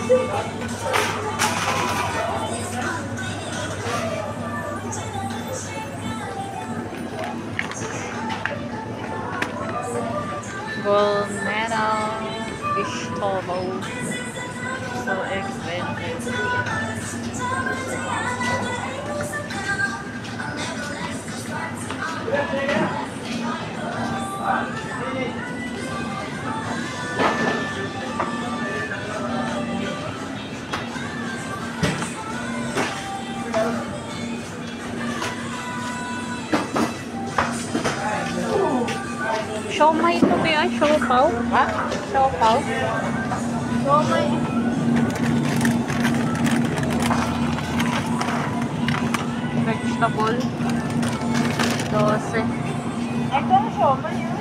Gold medal, fish toro. So expensive. Siomai ito ba yan? Siopaw? Ha? Siopaw? Siomai. Vegetable. 12. Ito ang siomai yun.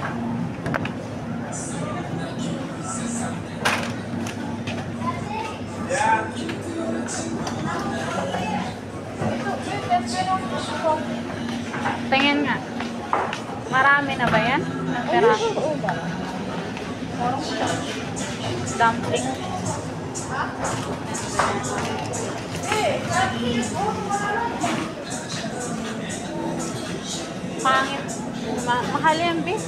Tingin nga. Marami na ba yan? Peraso. Dumpling. Pangit. Mahal yan, B.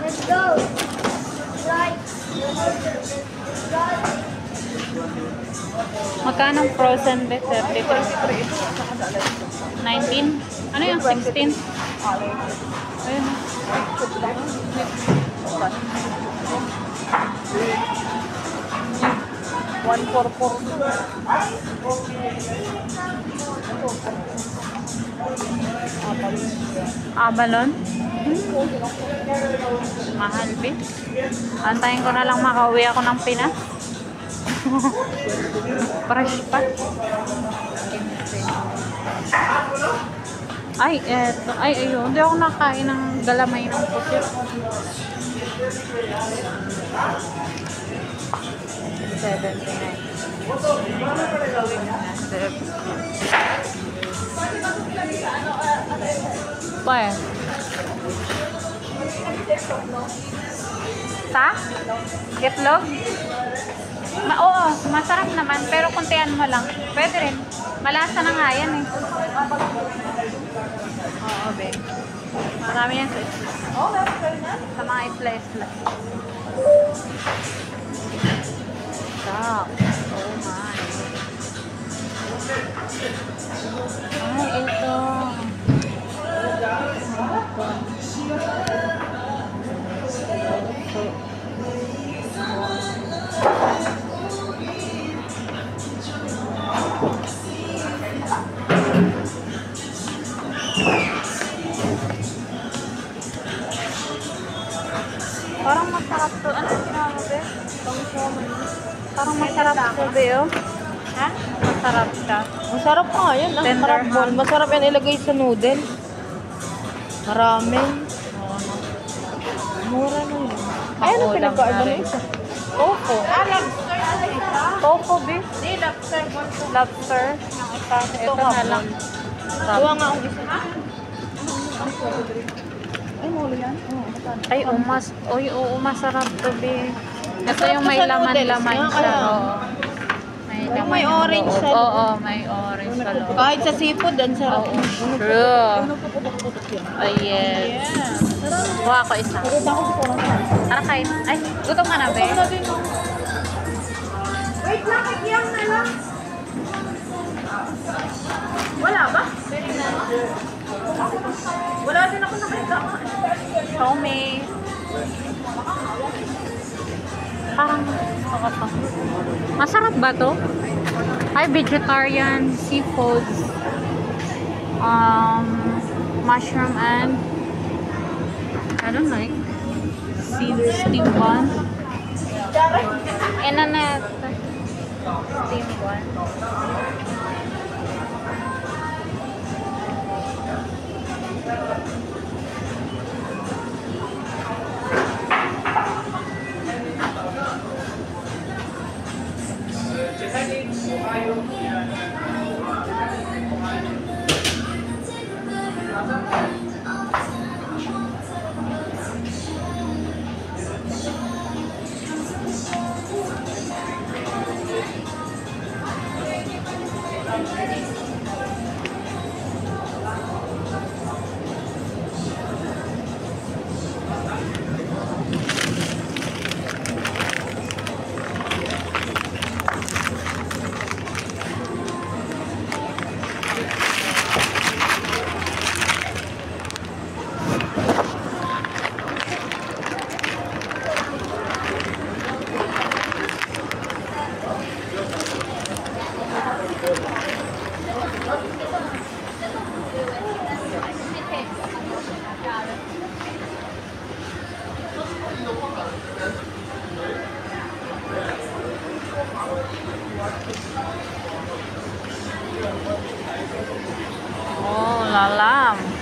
Let's go. Right. Magkano ang frozen beef? 33. 19? Ano yung 16? Ayun. 144. Abalon? Mahal, be. Antayin ko na lang makauwi ako ng Pinas. Fresh pa. Ay, eto. Ay, ayun. Hindi ako nakain ng galamay ng pusit. 79. Pa eh. Sa? Itlog? Oo, masarap naman. Pero kuntian mo lang. Pwede rin. Malasa na nga yan eh. Oo, be. Marami yan sa isla. Sa mga isla-isla. Stop. Oh my. Ay, ito. Parang masarap to. Ano yung ginawa mo, be? Parang masarap to, be, oh. Ha? Masarap siya. Masarap pa nga yan. Tender Masarap, masarap yan ilagay sa noodle. Marami. Mura na yun. Ay, ano pinagkaiba na isa? Tofu. Lobster na isa. Tofu, be. Hindi, lobster. Lobster. Yung isa. Ito na lang. Kuha nga akong isa. Ay, muli yan? Ay, masarap to, be. Ito yung may laman-laman siya. Oo. May orange sa loob. Oo, may orange sa loob. Kahit sa seafood, ang sarap. Oo, true. Oh, yes. Kuha ko isa. Ano kain? Ay, gutom ka na, be? Wait lang, kikiyang na lang. Wala ba? Wala din ako nakita. Show me. Parang masarap ba to? Ay, vegetarian, seafoods, mushroom and I don't like steamed one. And then Steam one. Oh, lalam.